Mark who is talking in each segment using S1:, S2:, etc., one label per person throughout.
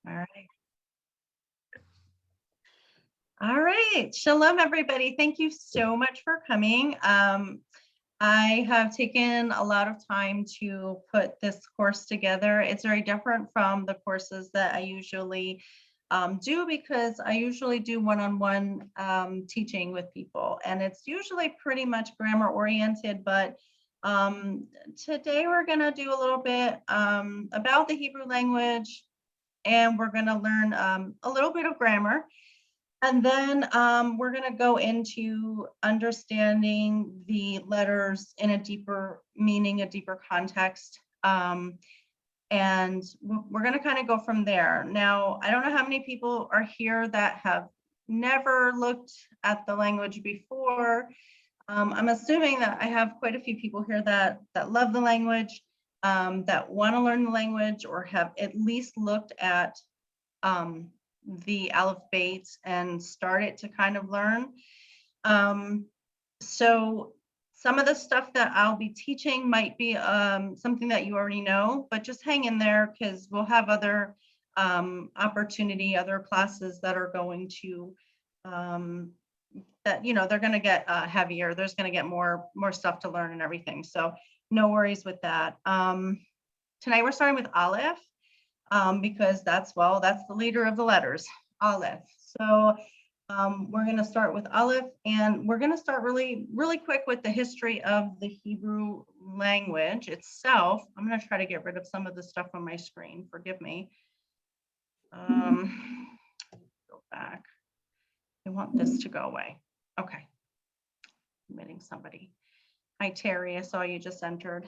S1: All right. All right. Shalom, everybody. Thank you so much for coming. I have taken a lot of time to put this course together. It's very different from the courses that I usually do because I usually do one-on-one teaching with people, and it's usually pretty much grammar oriented, but today we're going to do a little bit about the Hebrew language, and we're going to learn a little bit of grammar. And then we're going to go into understanding the letters in a deeper meaning, a deeper context. And we're going to kind of go from there. Now, I don't know how many people are here that have never looked at the language before. I'm assuming that I have quite a few people here that love the language, that want to learn the language, or have at least looked at the Alef and started to kind of learn. So some of the stuff that I'll be teaching might be something that you already know, but just hang in there because we'll have other other classes that are going to that they're going to get heavier. There's going to get more stuff to learn and everything. So no worries with that. Tonight we're starting with Alef. Because that's the leader of the letters, Alef. So we're going to start with Alef, and we're going to start really quick with the history of the Hebrew language itself. I'm going to try to get rid of some of the stuff on my screen. Forgive me. Go back. I want this to go away. Okay. I'm meeting somebody. Hi, Terry. I saw you just entered.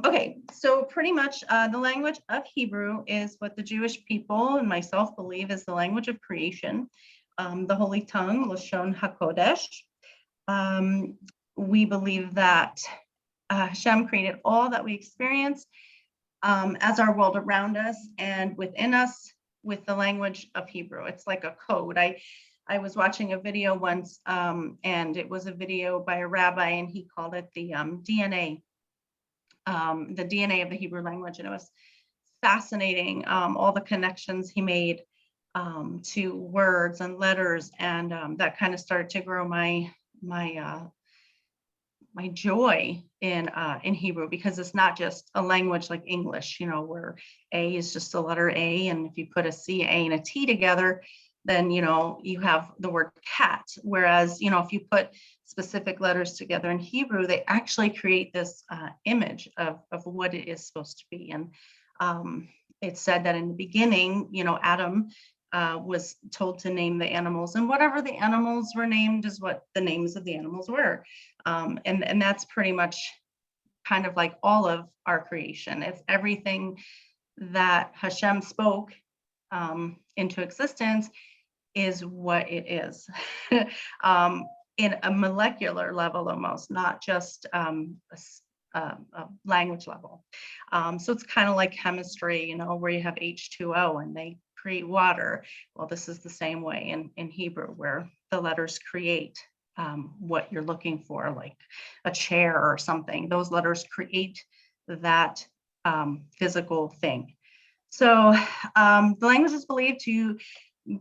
S1: Okay, so pretty much the language of Hebrew is what the Jewish people and myself believe is the language of creation, the holy tongue, Lashon HaKodesh. We believe that Hashem created all that we experience as our world around us and within us with the language of Hebrew. It's like a code. I was watching a video once, and it was a video by a rabbi, and he called it the DNA. The DNA of the Hebrew language, and it was fascinating, all the connections he made to words and letters, and that kind of started to grow my joy in Hebrew, because it's not just a language like English, where A is just a letter A, and if you put a C, A, and a T together, then you have the word cat. Whereas if you put specific letters together in Hebrew, they actually create this image of what it is supposed to be. And it's said that in the beginning, Adam was told to name the animals, and whatever the animals were named is what the names of the animals were. And that's pretty much kind of like all of our creation. It's everything that Hashem spoke into existence is what it is. In a molecular level almost, not just a language level. So it's kind of like chemistry, where you have H2O and they create water. Well, this is the same way in Hebrew, where the letters create what you're looking for, like a chair or something. Those letters create that physical thing. So the language is believed to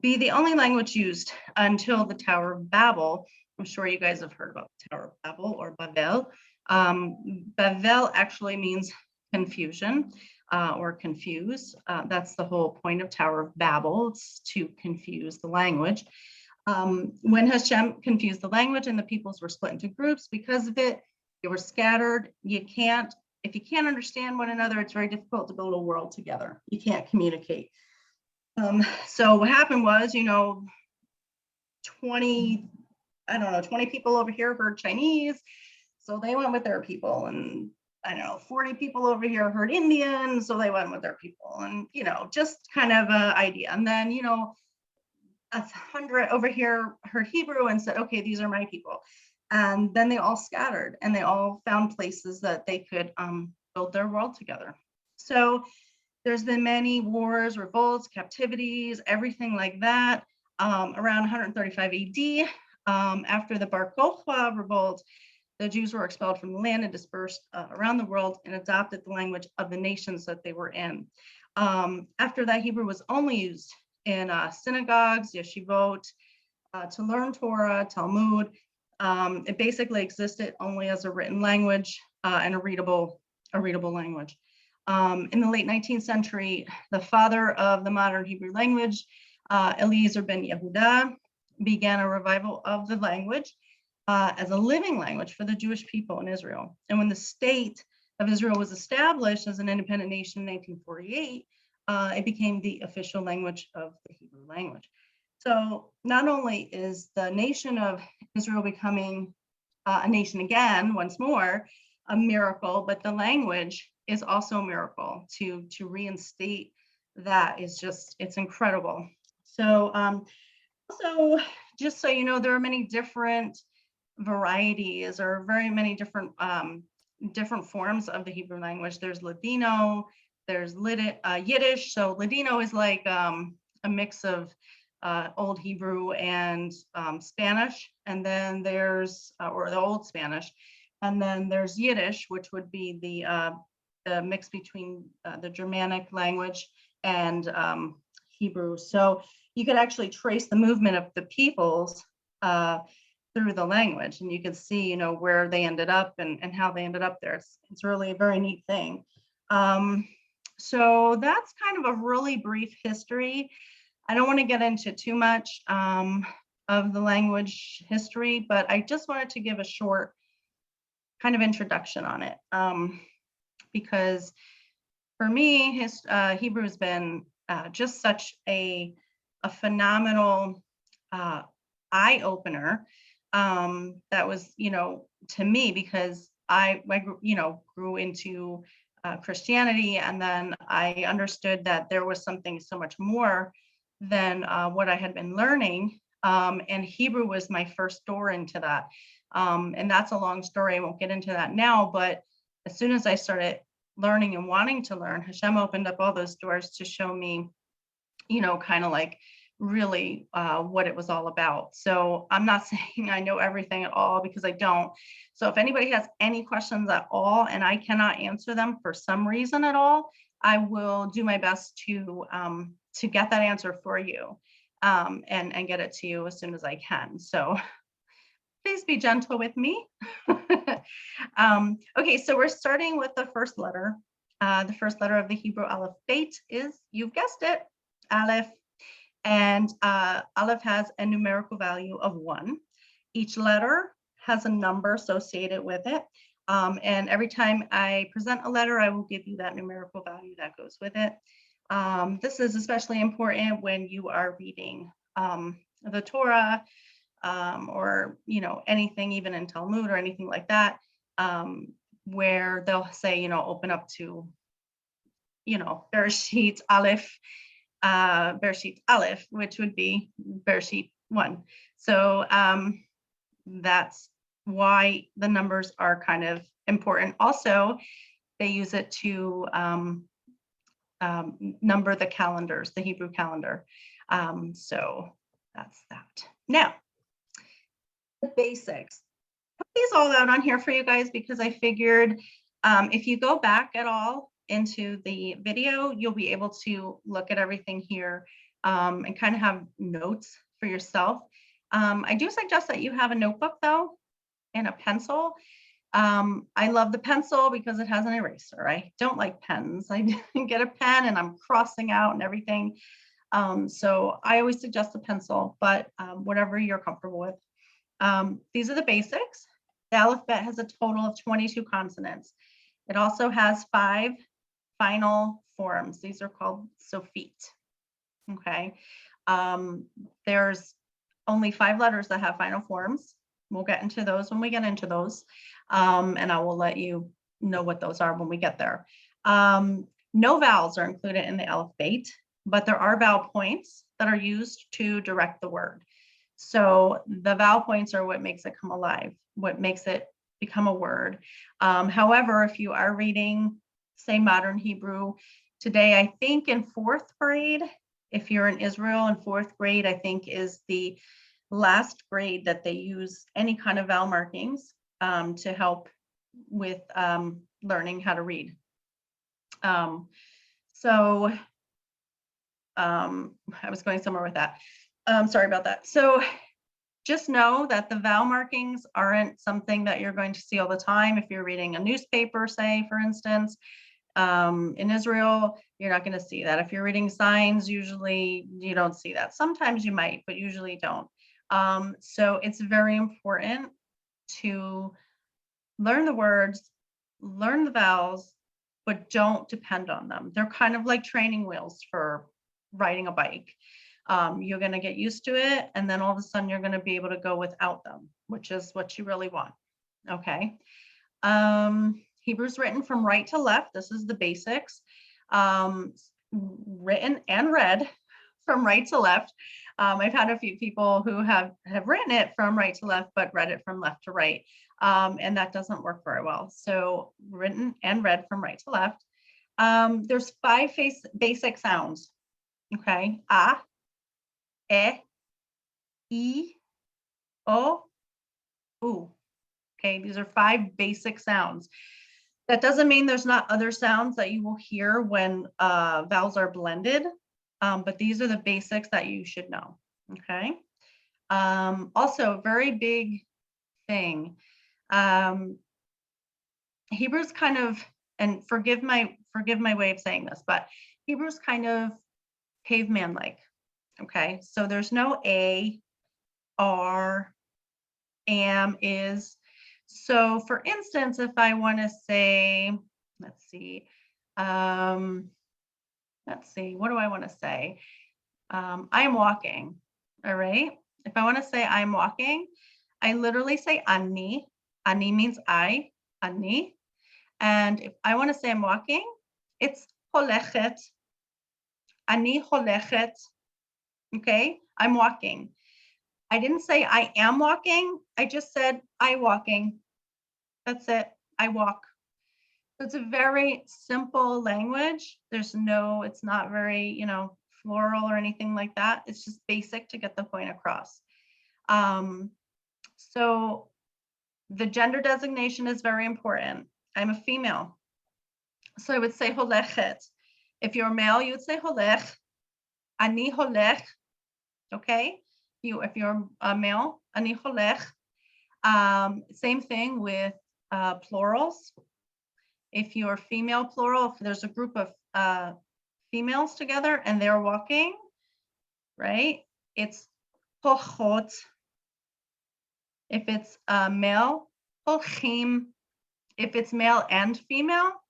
S1: be the only language used until the Tower of Babel. I'm sure you guys have heard about the Tower of Babel, or Babel. Babel actually means confusion or confuse. That's the whole point of Tower of Babel. It's to confuse the language. When Hashem confused the language and the peoples were split into groups because of it, they were scattered. If you can't understand one another, it's very difficult to build a world together. You can't communicate. So what happened was, 20 people over here heard Chinese, so they went with their people, and 40 people over here heard Indian, so they went with their people, and just kind of an idea. And then 100 over here heard Hebrew and said, okay, these are my people. And then they all scattered, and they all found places that they could build their world together. So there's been many wars, revolts, captivities, everything like that. Around 135 AD, after the Bar Kokhba revolt, the Jews were expelled from the land and dispersed around the world and adopted the language of the nations that they were in. After that, Hebrew was only used in synagogues, yeshivot, to learn Torah, Talmud. It basically existed only as a written language and a readable language. In the late 19th century, the father of the modern Hebrew language, Eliezer ben Yehuda, began a revival of the language as a living language for the Jewish people in Israel. And when the state of Israel was established as an independent nation in 1948, it became the official language of the Hebrew language. So not only is the nation of Israel becoming a nation again, once more, a miracle, but the language is also a miracle. To reinstate that is just, it's incredible. So also, just so you know, there are many different varieties or very many different different forms of the Hebrew language. There's Ladino, there's Yiddish. So Ladino is like a mix of Old Hebrew and Spanish, and then there's or the Old Spanish, and then there's Yiddish, which would be the mix between the Germanic language and Hebrew. So you could actually trace the movement of the peoples through the language, and you can see, you know, where they ended up and how they ended up there. It's really a very neat thing. So that's kind of a really brief history. I don't want to get into too much of the language history, but I just wanted to give a short kind of introduction on it, because for me, Hebrew has been just such a phenomenal eye opener. That was, you know, to me, because I grew into Christianity, and then I understood that there was something so much more than what I had been learning, and Hebrew was my first door into that. And that's a long story. I won't get into that now, but as soon as I started learning and wanting to learn, Hashem opened up all those doors to show me, you know, kind of like really what it was all about. So I'm not saying I know everything at all, because I don't. So if anybody has any questions at all and I cannot answer them for some reason at all, I will do my best to get that answer for you, and get it to you as soon as I can. So please be gentle with me. Okay, so we're starting with the first letter. The first letter of the Hebrew alphabet is, you've guessed it, Alef. And Alef has a numerical value of 1. Each letter has a number associated with it. And every time I present a letter, I will give you that numerical value that goes with it. This is especially important when you are reading the Torah, or, you know, anything, even in Talmud or anything like that, where they'll say, you know, open up to, you know, Bereshit Alef, Bereshit Alef, which would be Bereshit 1. So that's why the numbers are kind of important. Also, they use it to number the calendars, the Hebrew calendar. So that's that. Now, the basics. Put these all out on here for you guys, because I figured if you go back at all into the video, you'll be able to look at everything here and kind of have notes for yourself. I do suggest that you have a notebook though, and a pencil. I love the pencil because it has an eraser. I don't like pens. I get a pen and I'm crossing out and everything. So I always suggest a pencil, but whatever you're comfortable with. These are the basics. The alphabet has a total of 22 consonants. It also has 5 final forms. These are called sofit. Okay. There's only 5 letters that have final forms. We'll get into those when we get into those. And I will let you know what those are when we get there. No vowels are included in the alphabet, but there are vowel points that are used to direct the word. So the vowel points are what makes it come alive, what makes it become a word. However, if you are reading, say, modern Hebrew today, I think in 4th grade, if you're in Israel in 4th grade, I think is the last grade that they use any kind of vowel markings to help with learning how to read. So I was going somewhere with that. Sorry about that. So just know that the vowel markings aren't something that you're going to see all the time. If you're reading a newspaper, say, for instance, in Israel, you're not going to see that. If you're reading signs, usually you don't see that. Sometimes you might, but usually don't. So it's very important to learn the words, learn the vowels, but don't depend on them. They're kind of like training wheels for riding a bike. You're going to get used to it, and then all of a sudden you're going to be able to go without them, which is what you really want. Okay. Hebrew's written from right to left. This is the basics. Written and read from right to left. I've had a few people who have written it from right to left, but read it from left to right. And that doesn't work very well. So written and read from right to left. There's 5 basic sounds. Okay. A, E, O, U. Okay. These are 5 basic sounds. That doesn't mean there's not other sounds that you will hear when vowels are blended, but these are the basics that you should know, okay? Also, a very big thing, Hebrew's kind of, and forgive my way of saying this, but Hebrew's kind of caveman-like, okay? So there's no A, R, am, is. So for instance, if I want to say, let's see, what do I want to say? I'm walking, all right? If I want to say I'm walking, I literally say ani. Ani means I, ani. And if I want to say I'm walking, it's holechet. Ani holechet, okay? I'm walking. I didn't say I am walking. I just said I walking. That's it. I walk. So it's a very simple language. It's not very, floral or anything like that. It's just basic to get the point across. So the gender designation is very important. I'm a female. So I would say holechet. If you're male, you would say holech. Ani holech. Okay. If you're a male, ani holech. Same thing with plurals. If you're female plural, if there's a group of females together and they're walking, right? It's hochot. If it's male, hochim. If it's male and female,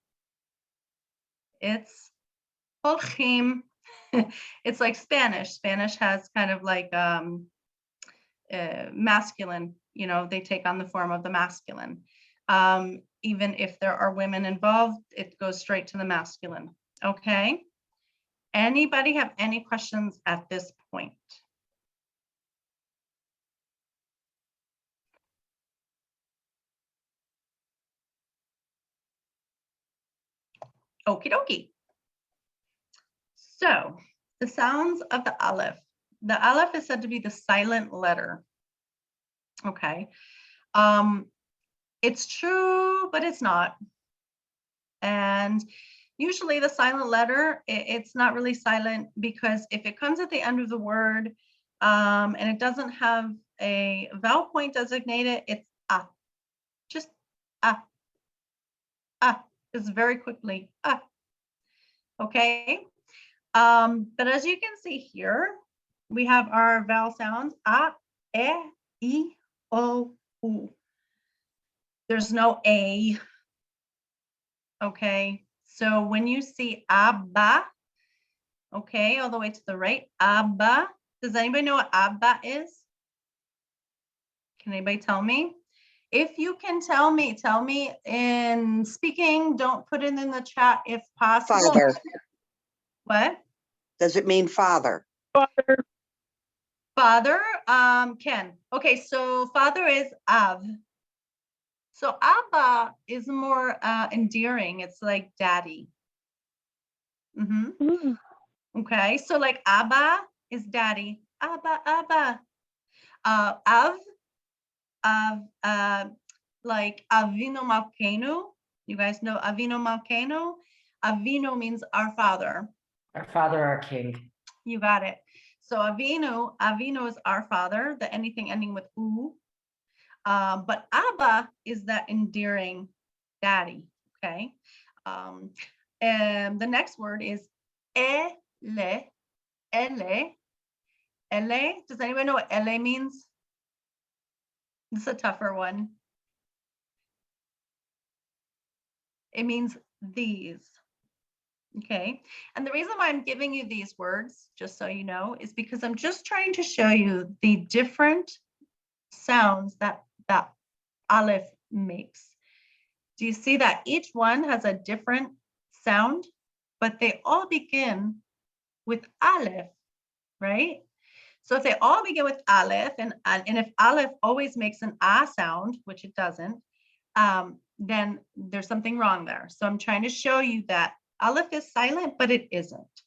S1: it's hochim. It's like Spanish. Spanish has kind of like masculine, they take on the form of the masculine. Even if there are women involved, it goes straight to the masculine. Okay. Anybody have any questions at this point? Okie dokie. So the sounds of the Aleph. The Aleph is said to be the silent letter. Okay. It's true, but it's not. And usually the silent letter, it's not really silent, because if it comes at the end of the word and it doesn't have a vowel point designated, it's ah, just ah, just very quickly ah. Okay. But as you can see here, we have our vowel sounds a, e, I, o, u. There's no a. Okay. So when you see abba, okay, all the way to the right, abba. Does anybody know what abba is? Can anybody tell me? If you can tell me in speaking. Don't put it in the chat if possible.
S2: Father.
S1: What?
S2: Does it mean father?
S1: Father, Ken. Okay, so father is av. So abba is more endearing. It's like daddy. Okay, so like abba is daddy. Abba, abba. Av, like Avinu Malkeinu. You guys know Avinu Malkeinu? Avinu means our father.
S3: Our Father, our King.
S1: You got it. So Avinu is our father, the anything ending with u. But Abba is that endearing daddy, okay? And the next word is ele, ele. Ele, does anyone know what ele means? This is a tougher one. It means these. Okay, and the reason why I'm giving you these words, just so you know, is because I'm just trying to show you the different sounds that Aleph makes. Do you see that each one has a different sound, but they all begin with Aleph, right? So if they all begin with Aleph, and if Aleph always makes an A sound, which it doesn't, then there's something wrong there. So I'm trying to show you that Aleph is silent, but it isn't.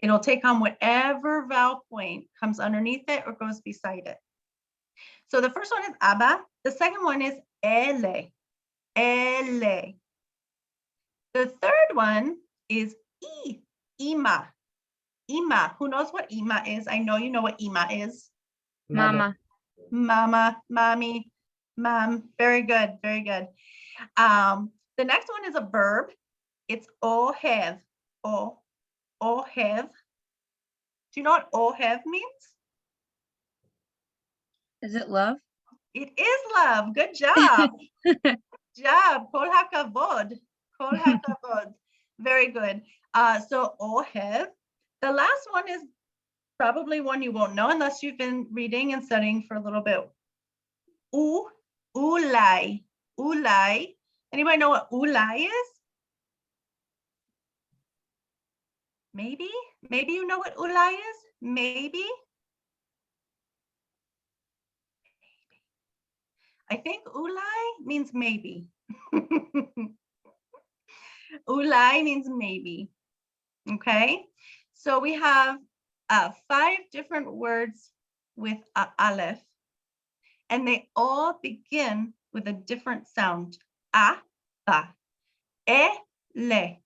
S1: It'll take on whatever vowel point comes underneath it or goes beside it. So the first one is Abba. The second one is ele, ele. The third one is ima, ima. Who knows what ima is? I know you know what ima is.
S4: Mama.
S1: Mama, mommy, mom. Very good, very good. The next one is a verb. It's ohev, ohev. Do you know what ohev means?
S4: Is it love?
S1: It is love. Good job. Good job. Kol hakavod. Kol hakavod. Very good. So ohev. The last one is probably one you won't know unless you've been reading and studying for a little bit. Ulai. Ulai. Anybody know what ulai is? Maybe? Maybe you know what ulai is? Maybe? I think ulai means maybe. Ulai means maybe. Okay? So we have 5 different words with Aleph, and they all begin with a different sound. A, ba, e, le,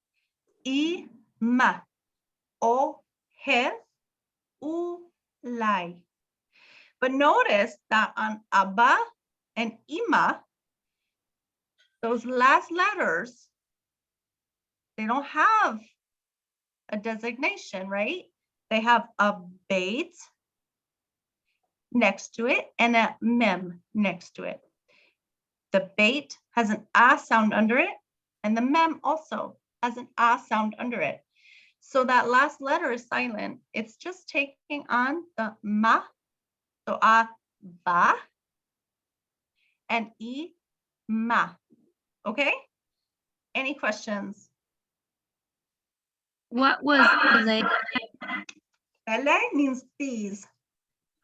S1: I, ma, o, he, u, lai. But notice that on Abba and Ima, those last letters, they don't have a designation, right? They have a bait next to it and a mem next to it. The bait has an A sound under it, and the mem also has an A sound under it. So that last letter is silent. It's just taking on the ma, so a, ba, and I, ma. Okay? Any questions?
S4: What was ele,
S1: Ele means these.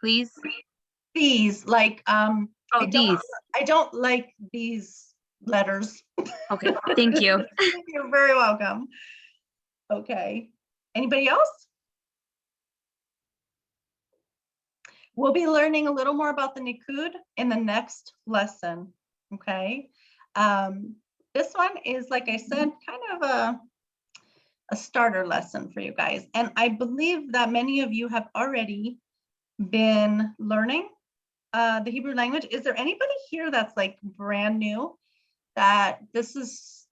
S4: please?
S1: These, like
S4: Oh, these.
S1: I don't like these letters.
S4: Okay, thank you.
S1: You're very welcome. Okay. Anybody else? We'll be learning a little more about the Nikud in the next lesson. Okay. This one is, like I said, kind of a starter lesson for you guys. And I believe that many of you have already been learning the Hebrew language. Is there anybody here that's like brand new, that this is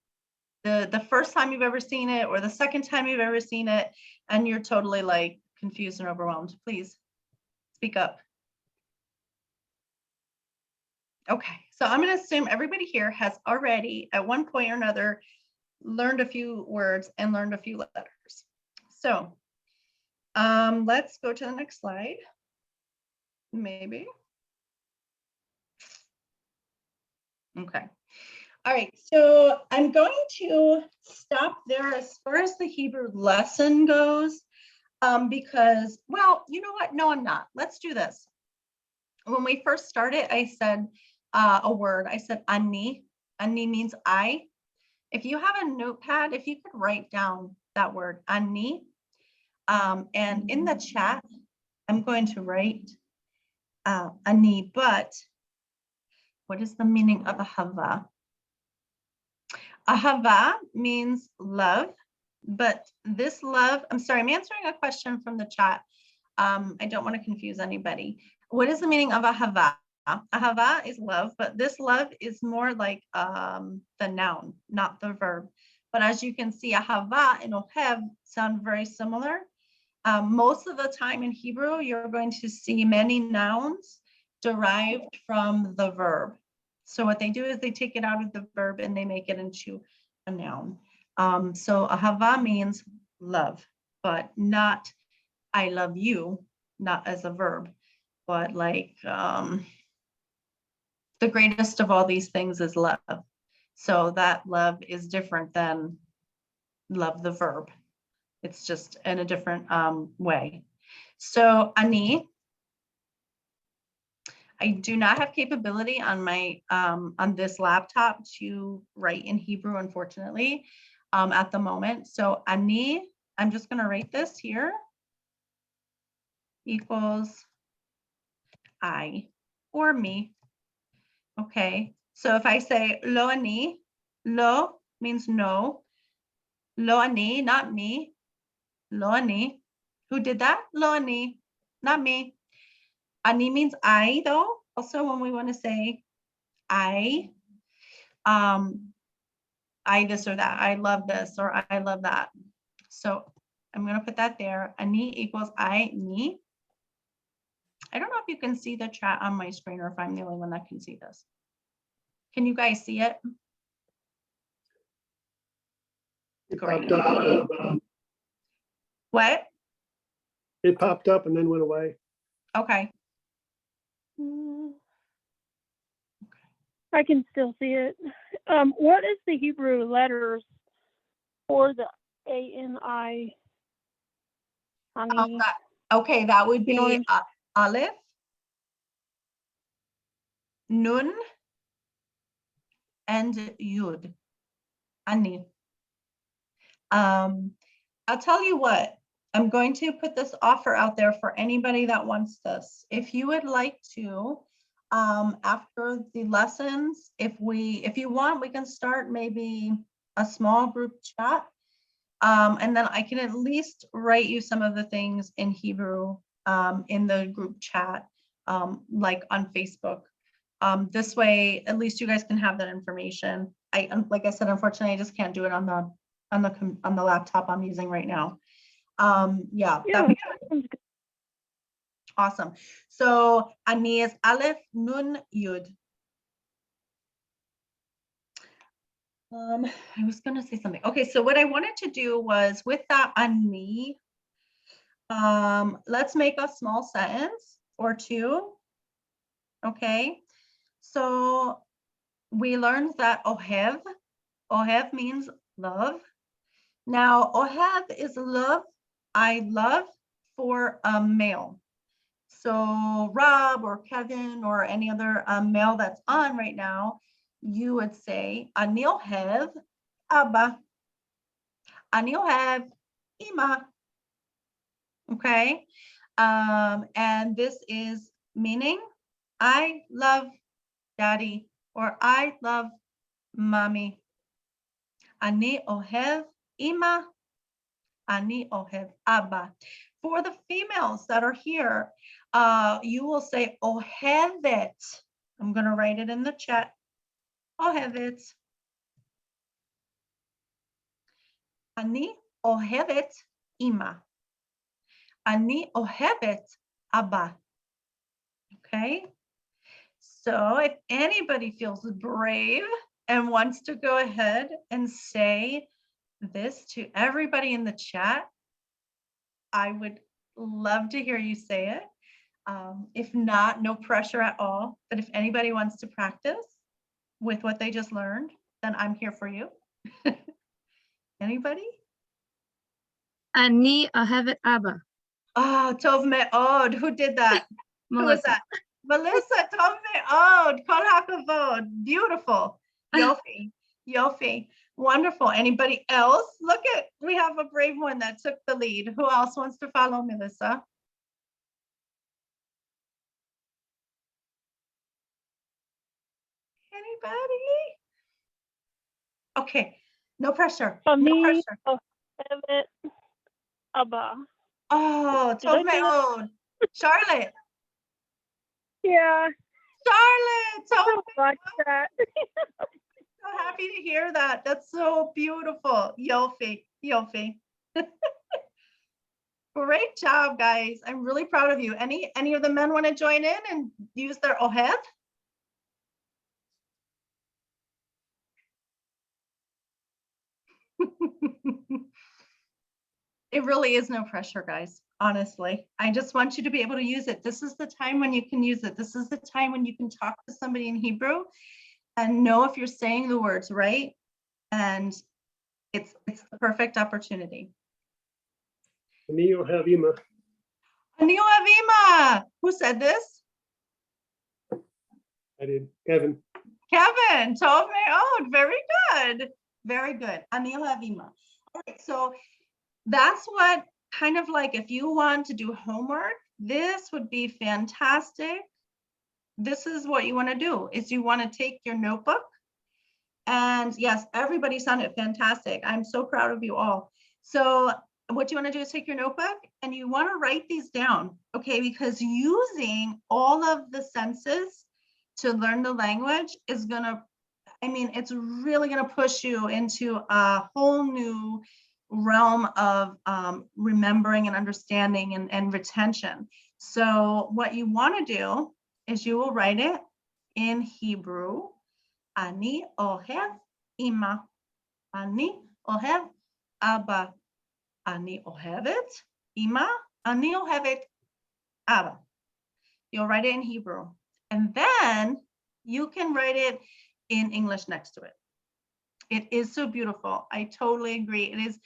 S1: the first time you've ever seen it or the second time you've ever seen it and you're totally like confused and overwhelmed? Please speak up. Okay, so I'm going to assume everybody here has already at one point or another learned a few words and learned a few letters. So let's go to the next slide. Maybe. Okay. All right, so I'm going to stop there as far as the Hebrew lesson goes, because, well, you know what? No, I'm not. Let's do this. When we first started, I said a word. I said ani. Ani means I. If you have a notepad, if you could write down that word ani, and in the chat, I'm going to write ani, but what is the meaning of ahava? Ahava means love, but this love, I'm sorry, I'm answering a question from the chat. I don't want to confuse anybody. What is the meaning of ahava? Ahava is love, but this love is more like the noun, not the verb. But as you can see, ahava and ohev sound very similar. Most of the time in Hebrew, you're going to see many nouns derived from the verb. So what they do is they take it out of the verb and they make it into a noun. So ahava means love, but not I love you, not as a verb, but like the greatest of all these things is love. So that love is different than love the verb. It's just in a different way. So ani, I do not have capability on my on this laptop to write in Hebrew, unfortunately, at the moment. So ani, I'm just going to write this here, equals I or me. Okay, so if I say lo ani, lo means no, lo ani, not me, lo ani. Who did that? Lo ani, not me. Ani means I, though. Also, when we want to say I this or that, I love this or I love that. So I'm going to put that there. Ani equals I, me. I don't know if you can see the chat on my screen or if I'm the only one that can see this. Can you guys see it?
S5: It
S1: Great.
S5: popped up.
S1: What?
S5: It popped up and then went away.
S1: Okay.
S6: I can still see it. What is the Hebrew letters for the A-N-I? Ani?
S1: Okay, that would
S6: You know
S1: be Alef, Nun, and Yud. Ani. I'll tell you what, I'm going to put this offer out there for anybody that wants this. If you would like to, after the lessons, if you want, we can start maybe a small group chat. And then I can at least write you some of the things in Hebrew in the group chat, like on Facebook. This way, at least you guys can have that information. Like I said, unfortunately, I just can't do it on the laptop I'm using right now. Yeah, that'd be
S6: sounds good.
S1: awesome. So Ani is Aleph, Nun, Yud. I was gonna say something. Okay, so what I wanted to do was with that Ani, let's make a small sentence or two. Okay, so we learned that ohev means love. Now, ohev is love, I love for a male. So Rob or Kevin or any other male that's on right now, you would say, Ani ohev Abba. Ani ohev Ima. Okay. And this is meaning I love daddy or I love mommy. Ani ohev Ima. Ani ohev Abba. For the females that are here, you will say ohevet. I'm going to write it in the chat. Ohevet. Ani ohevet Ima. Ani ohevet Abba. Okay. So if anybody feels brave and wants to go ahead and say this to everybody in the chat, I would love to hear you say it. If not, no pressure at all. But if anybody wants to practice with what they just learned, then I'm here for you. Anybody?
S4: Ani ohevet Abba.
S1: Oh, Tov Me'od. Who did that? Who was
S4: Melissa.
S1: that? Melissa, Tov Me'od. Kol HaKavod. Beautiful. Yofi. Yofi. Wonderful. Anybody else? Look at, we have a brave one that took the lead. Who else wants to follow Melissa? Anybody? Okay. No pressure. No
S6: Ani,
S1: pressure.
S6: Evet. Abba.
S1: Oh,
S6: Did I
S1: Tov
S6: say that?
S1: Me'od. Charlotte.
S6: Yeah,
S1: Charlotte.
S6: I
S1: Tov,
S6: like that.
S1: so happy to hear that. That's so beautiful. Yofi. Yofi. Great job, guys. I'm really proud of you. Any of the men want to join in and use their ohev? It really is no pressure, guys. Honestly, I just want you to be able to use it. This is the time when you can use it. This is the time when you can talk to somebody in Hebrew and know if you're saying the words right. And it's the perfect opportunity.
S5: Neo have Ima.
S1: Anil Avima, who said this?
S5: I did. Kevin.
S1: Kevin told me. Oh, very good. Very good. Anil Avima. All right, so that's what kind of like if you want to do homework, this would be fantastic. This is what you want to do is you want to take your notebook. And yes, everybody sounded fantastic. I'm so proud of you all. So what you want to do is take your notebook and you want to write these down, okay? Because using all of the senses to learn the language is gonna, I mean, it's really gonna push you into a whole new realm of remembering and understanding and retention. So what you want to do is you will write it in Hebrew. Ani ohev ima. Ani ohev abba. Ani ohevet ima. Ani ohevet abba. You'll write it in Hebrew. And then you can write it in English next to it. It is so beautiful. I totally agree. It is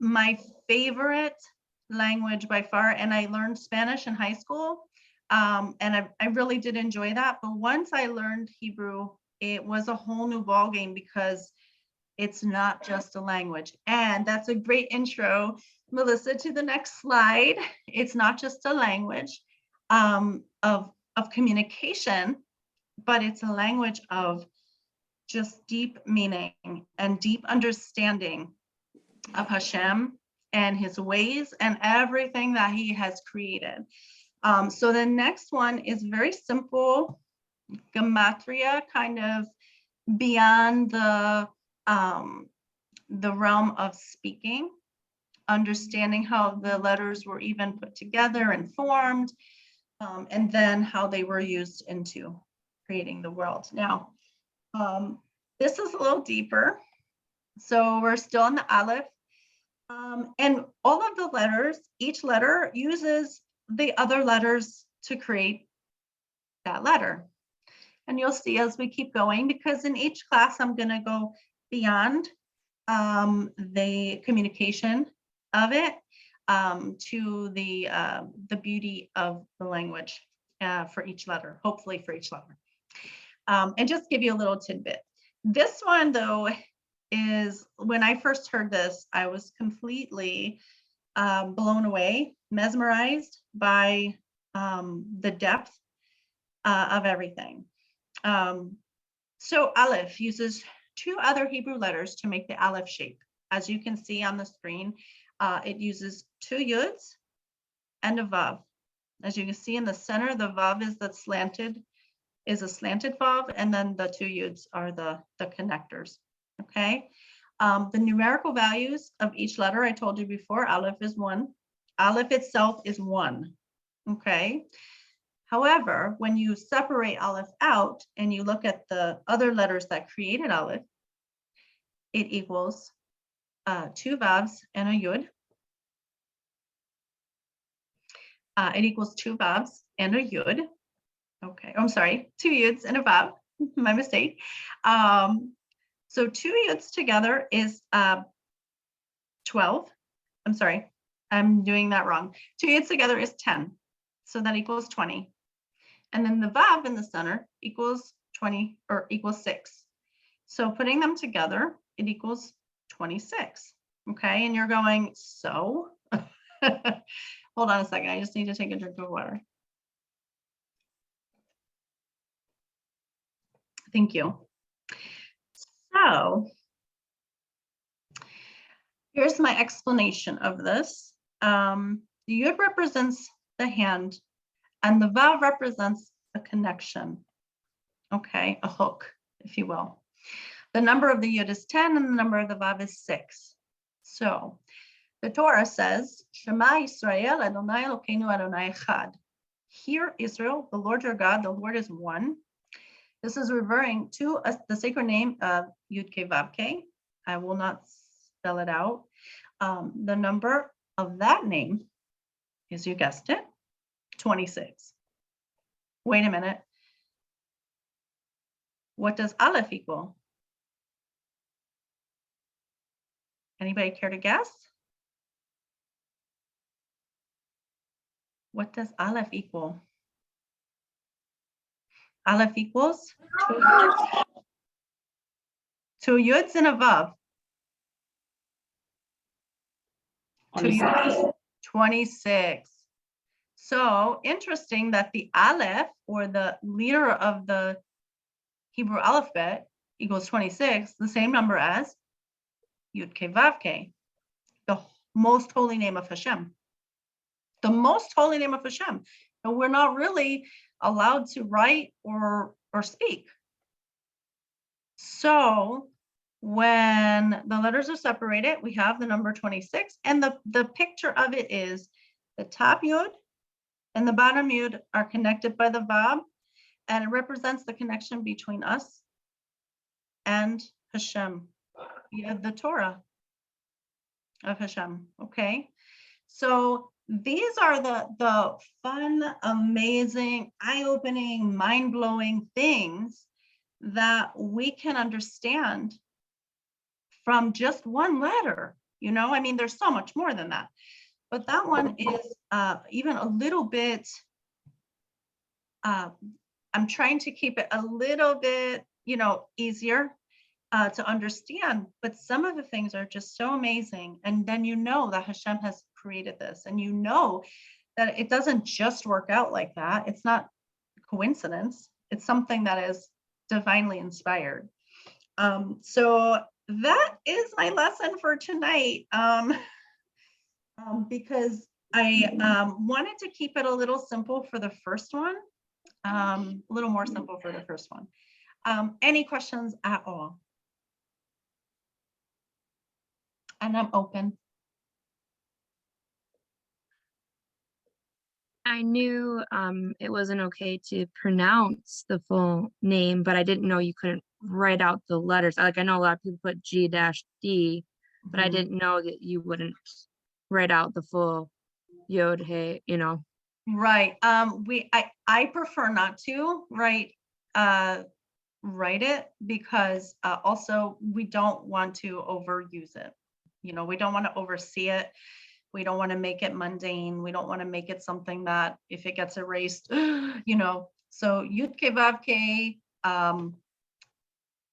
S1: my favorite language by far. And I learned Spanish in high school. And I really did enjoy that. But once I learned Hebrew, it was a whole new ballgame because it's not just a language. And that's a great intro, Melissa, to the next slide. It's not just a language of communication, but it's a language of just deep meaning and deep understanding of Hashem and his ways and everything that he has created. So the next one is very simple, gematria, kind of beyond the realm of speaking, understanding how the letters were even put together and formed, and then how they were used into creating the world. Now, this is a little deeper. So we're still in the Alef. And all of the letters, each letter uses the other letters to create that letter. And you'll see as we keep going, because in each class, I'm going to go beyond the communication of it to the beauty of the language for each letter, hopefully for each letter. And just give you a little tidbit. This one, though, is when I first heard this, I was completely blown away, mesmerized by the depth of everything. So Alef uses two other Hebrew letters to make the Alef shape. As you can see on the screen, it uses two yuds and a vav. As you can see in the center, the vav is a slanted vav, and then the two yuds are the connectors. Okay. The numerical values of each letter, I told you before, Alef is 1. Alef itself is 1. Okay. However, when you separate Alef out and you look at the other letters that created Alef, it equals 2 vavs and a yud. It equals 2 vavs and a yud. Okay, I'm sorry, 2 yuds and a vav. My mistake. So 2 yuds together is 12. I'm sorry, I'm doing that wrong. 2 yuds together is 10. So that equals 20. And then the vav in the center equals 20 or equals 6. So putting them together, it equals 26. Okay, and you're going, so? Hold on a second, I just need to take a drink of water. Thank you. So Here's my explanation of this. The yud represents the hand and the vav represents a connection. Okay, a hook, if you will. The number of the yud is 10 and the number of the vav is 6. So the Torah says, Shema Yisrael Adonai Elokeinu Adonai Echad. Hear Israel, the Lord your God, the Lord is one. This is referring to the sacred name of Yud Ke Vav Ke. I will not spell it out. The number of that name is, you guessed it, 26. Wait a minute. What does Aleph equal? Anybody care to guess? What does Aleph equal? Aleph equals two yuds and a vav. 2 yuds, 26. So interesting that the Aleph, or the leader of the Hebrew alphabet, equals 26, the same number as Yud Ke Vav Ke, the most holy name of Hashem. The most holy name of Hashem. And we're not really allowed to write or speak. So when the letters are separated, we have the number 26, and the picture of it is the top yud and the bottom yud are connected by the vav, and it represents the connection between us and Hashem, the Torah of Hashem. Okay, so these are the fun, amazing, eye-opening, mind-blowing things that we can understand from just one letter. You know, I mean, there's so much more than that, but that one is even a little bit, I'm trying to keep it a little bit, easier to understand, but some of the things are just so amazing. And then you know that Hashem has created this, and you know that it doesn't just work out like that. It's not coincidence. It's something that is divinely inspired. So that is my lesson for tonight, because I wanted to keep it a little simple for the first one, a little more simple for the first one. Any questions at all? And I'm open.
S4: I knew it wasn't okay to pronounce the full name, but I didn't know you couldn't write out the letters. Like, I know a lot of people put G-D, but I didn't know that you wouldn't write out the full Yod Hey,
S1: Right. I prefer not to write it, because also we don't want to overuse it. We don't want to oversee it. We don't want to make it mundane. We don't want to make it something that if it gets erased, so Yud Ke Vav Ke,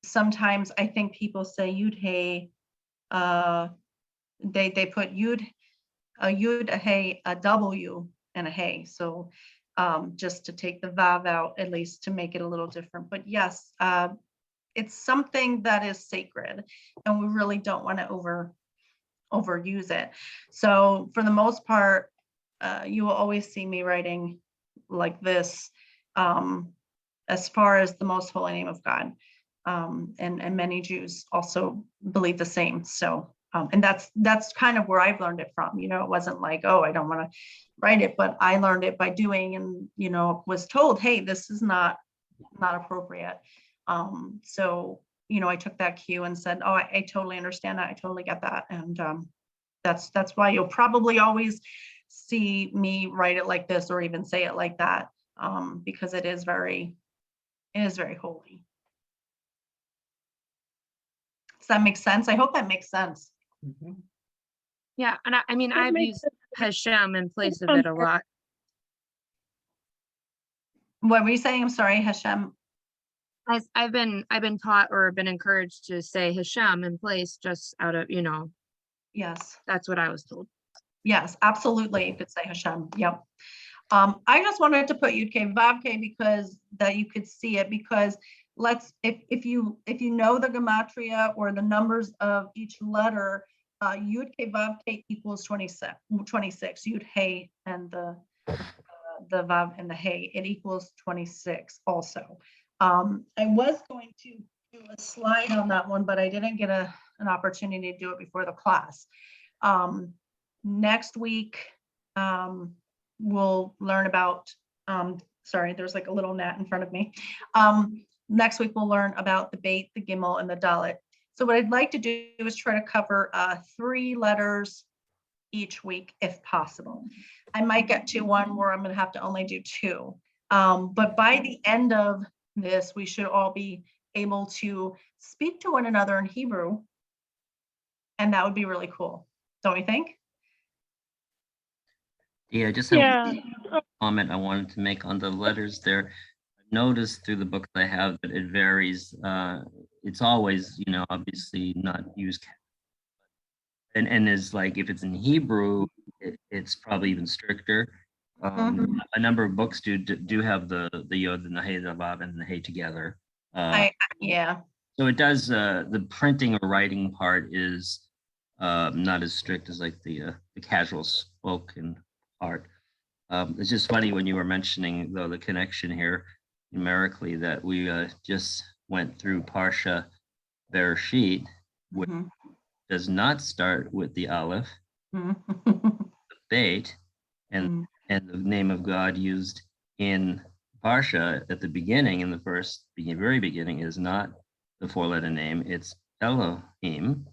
S1: sometimes I think people say Yud Hey, they put Yud, a Hey, a W and a Hey. So just to take the Vav out, at least to make it a little different. But yes, it's something that is sacred, and we really don't want to overuse it. So for the most part, you will always see me writing like this, as far as the most holy name of God. And many Jews also believe the same. So, and that's kind of where I've learned it from. It wasn't like, oh, I don't want to write it, but I learned it by doing, and, was told, hey, this is not appropriate. So, I took that cue and said, oh, I totally understand that. I totally get that. And that's why you'll probably always see me write it like this, or even say it like that, because it is very holy. Does that make sense? I hope that makes sense.
S4: Yeah, and I mean,
S6: It
S4: I've
S6: makes
S4: used Hashem in place of it a lot.
S1: What were you saying? I'm sorry, Hashem.
S4: I've been taught or been encouraged to say Hashem in place, just out of,
S1: Yes.
S4: that's what I was told.
S1: Yes, absolutely. You could say Hashem. Yep. I just wanted to put Yud Ke Vav Ke because that you could see it, because if you know the gematria or the numbers of each letter, Yud Ke Vav Ke equals 26, 26. Yud Hey and the Vav and the Hey, it equals 26 also. I was going to do a slide on that one, but I didn't get an opportunity to do it before the class. Next week, we'll learn about, sorry, there's like a little gnat in front of me. Next week, we'll learn about the Beit, the Gimel, and the Dalet. So what I'd like to do is try to cover 3 letters each week if possible. I might get to one where I'm going to have to only do 2. But by the end of this, we should all be able to speak to one another in Hebrew. And that would be really cool. Don't you think?
S7: Yeah, just have
S6: Yeah.
S7: a comment I wanted to make on the letters there. I've noticed through the books I have that it varies. It's always, obviously not used. And is like, if it's in Hebrew, it's probably even stricter. A number of books do have the yod and the hey, the vav and the hey together.
S1: Yeah.
S7: So it does, the printing or writing part is not as strict as like the casual spoken part. It's just funny when you were mentioning, though, the connection here numerically, that we just went through Parsha Bereshit, which does not start with the Alef, the Beit, and the name of God used in Parsha at the beginning, in the very beginning, is not the 4-letter name, it's Elohim.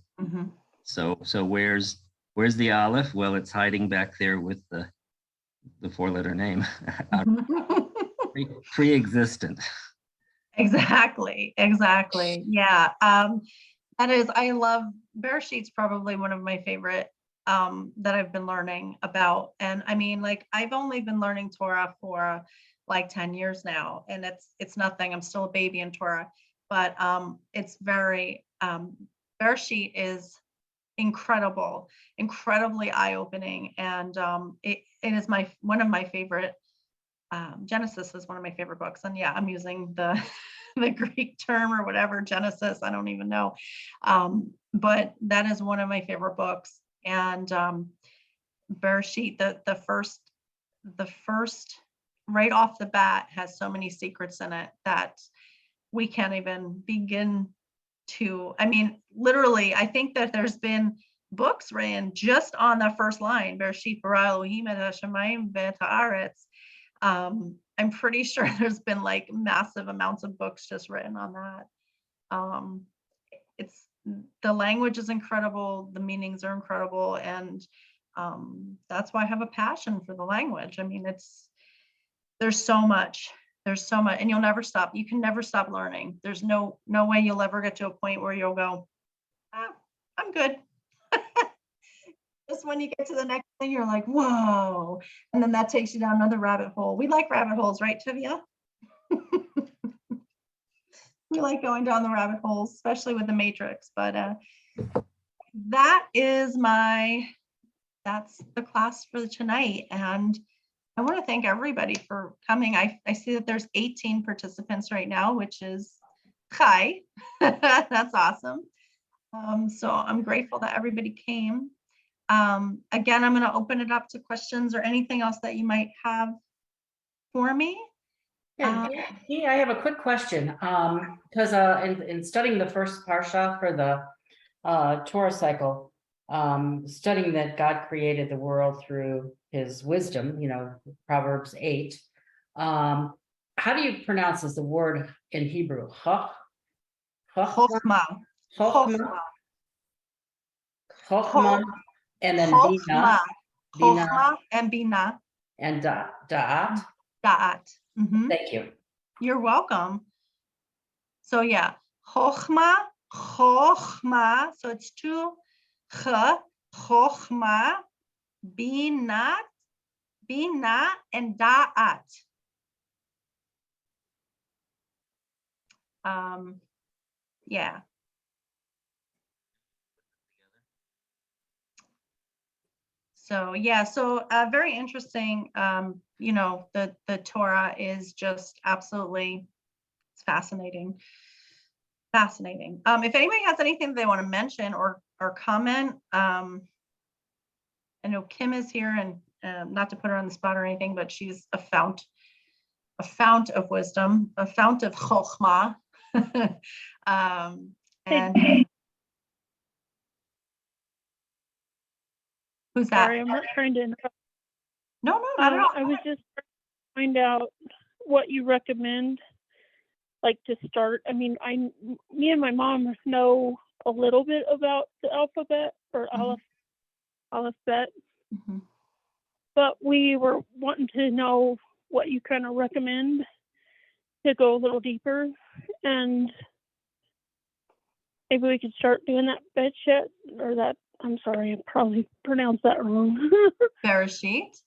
S7: So where's the Aleph? Well, it's hiding back there with the 4-letter name, pre-existent.
S1: Exactly. Yeah. That is, I love Bereshit's probably one of my favorite that I've been learning about. And I mean, like, I've only been learning Torah for like 10 years now, and it's nothing. I'm still a baby in Torah, but it's very, Bereshit is incredibly eye-opening, and it is one of my favorite. Genesis is one of my favorite books, and yeah, I'm using the the Greek term or whatever, Genesis, I don't even know, but that is one of my favorite books. And Bereshit, the first right off the bat, has so many secrets in it that we can't even begin to, I mean, literally, I think that there's been books written just on the first line, Bereshit bara Elohim et hashamayim v'et haaretz. I'm pretty sure there's been like massive amounts of books just written on that. It's, the language is incredible, the meanings are incredible, and that's why I have a passion for the language. I mean, there's so much, and you'll never stop. You can never stop learning. There's no way you'll ever get to a point where you'll go, I'm good. Just when you get to the next thing, you're like, whoa. And then that takes you down another rabbit hole. We like rabbit holes, right, Tivia? We like going down the rabbit holes, especially with the Matrix. But that's the class for tonight. And I want to thank everybody for coming. I see that there's 18 participants right now, which is hi. That's awesome. So I'm grateful that everybody came. Again, I'm going to open it up to questions or anything else that you might have for me.
S3: Yeah, I have a quick question. Because in studying the first parsha for the Torah cycle, studying that God created the world through his wisdom, Proverbs 8. How do you pronounce this, the word in Hebrew?
S1: Chochma.
S3: Chochma, and then
S1: Chochma.
S3: Bina,
S1: Chochma and Bina.
S3: and Da'at.
S1: Da'at.
S3: Thank you.
S1: You're welcome. So yeah, Chochma, so it's 2 ch, Chochma, Bina, and Da'at. Yeah. So yeah, so very interesting. The Torah is just absolutely, it's fascinating. If anybody has anything they want to mention or or comment. I know Kim is here, and not to put her on the spot or anything, but she's a fount of wisdom, a fount of chokhmah. And who's that?
S6: Sorry, I'm not trying to interrupt.
S1: No, not at all.
S6: I was just trying to find out what you recommend, like to start. I mean, me and my mom know a little bit about the alphabet or alphabet,
S1: Mhm.
S6: but we were wanting to know what you kind of recommend to go a little deeper, and maybe we could start doing that bed sheet or that. I'm sorry, I probably pronounced that wrong.
S1: Bereshit.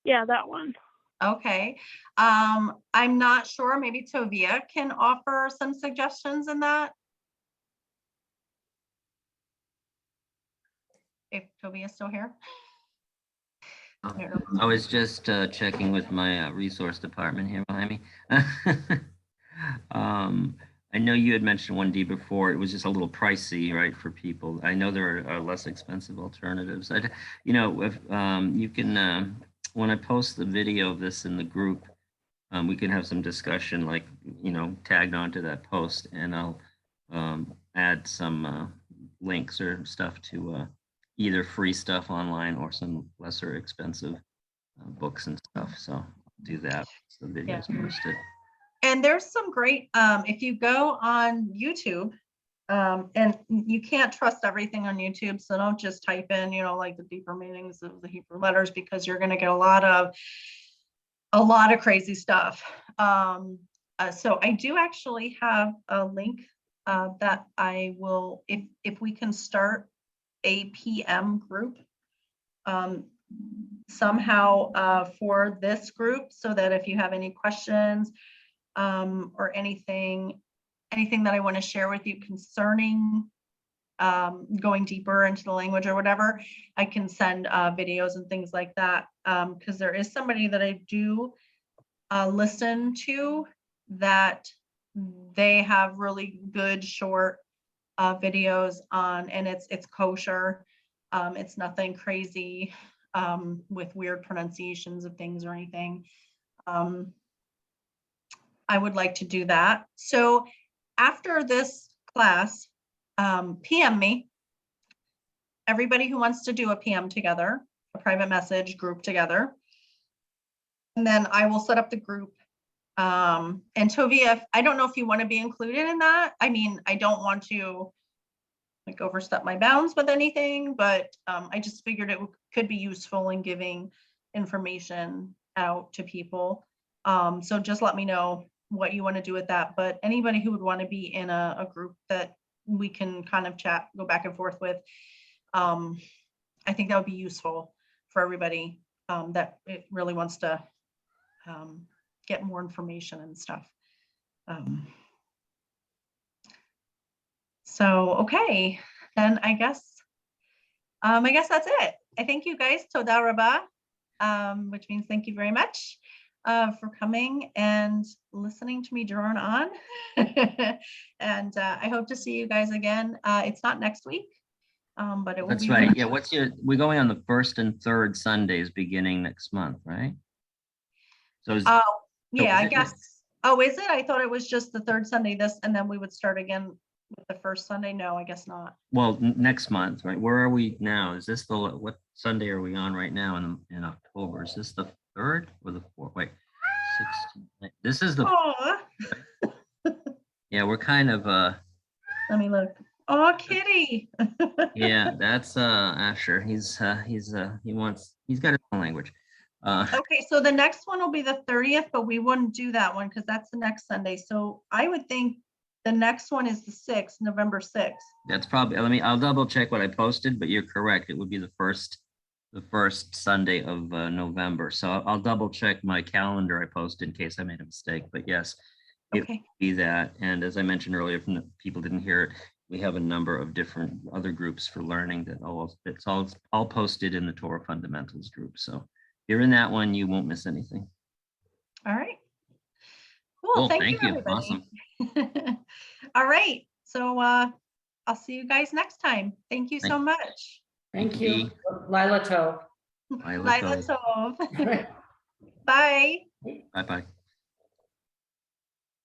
S6: Yeah, that one.
S1: Okay. I'm not sure. Maybe Tovia can offer some suggestions in that. If Tovia's still here. I don't know.
S7: I was just checking with my resource department here behind me. I know you had mentioned 1D before. It was just a little pricey, right, for people. I know there are less expensive alternatives. If you can, when I post the video of this in the group, we can have some discussion, like, tagged onto that post, and I'll add some links or stuff to either free stuff online or some lesser expensive books and stuff. So I'll do that. So the video's posted.
S1: And there's some great, if you go on YouTube, and you can't trust everything on YouTube, so don't just type in, like the deeper meanings of the Hebrew letters, because you're going to get a lot of crazy stuff. So I do actually have a link that I will, if we can start a PM group somehow for this group, so that if you have any questions or anything that I want to share with you concerning going deeper into the language or whatever, I can send videos and things like that, because there is somebody that I do listen to that they have really good short videos on, and it's kosher. It's nothing crazy with weird pronunciations of things or anything. I would like to do that. So after this class, PM me. Everybody who wants to do a PM together, a private message group together. And then I will set up the group. And Tovia, I don't know if you want to be included in that. I mean, I don't want to like overstep my bounds with anything, but I just figured it could be useful in giving information out to people. So just let me know what you want to do with that. But anybody who would want to be in a group that we can kind of chat, go back and forth with, I think that would be useful for everybody that it really wants to get more information and stuff. So, okay, then I guess that's it. I thank you guys, Toda Rabah, which means thank you very much for coming and listening to me drone on. And I hope to see you guys again. It's not next week, but it will be.
S7: That's right. Yeah, we're going on the first and third Sundays beginning next month, right? So
S1: yeah, I guess. Oh, is it? I thought it was just the third Sunday and then we would start again with the first Sunday. No, I guess not.
S7: Well, next month, right? Where are we now? Is this what Sunday are we on right now in October? Is this the third or the fourth? Wait, 16. This is the. Yeah, we're kind of
S1: Let me look. Oh, Kitty.
S7: Yeah, that's Asher. He's got his own language.
S1: Okay, so the next one will be the 30th, but we wouldn't do that one because that's the next Sunday. So I would think the next one is the 6th, November 6th.
S7: That's probably, I'll double check what I posted, but you're correct. It would be the first Sunday of November. So I'll double check my calendar I posted in case I made a mistake, but yes, it
S1: Okay.
S7: would be that. And as I mentioned earlier, if people didn't hear it, we have a number of different other groups for learning that it's all posted in the Torah Fundamentals group. So if you're in that one, you won't miss anything.
S1: All right. Cool. Thank you.
S7: Awesome.
S1: All right. So I'll see you guys next time. Thank you so
S7: Thank-
S1: much.
S3: Thank
S7: you.
S3: you. Lila Tove.
S7: Lila
S1: Lila
S7: Tove.
S1: Tove. Bye.
S7: Bye-bye.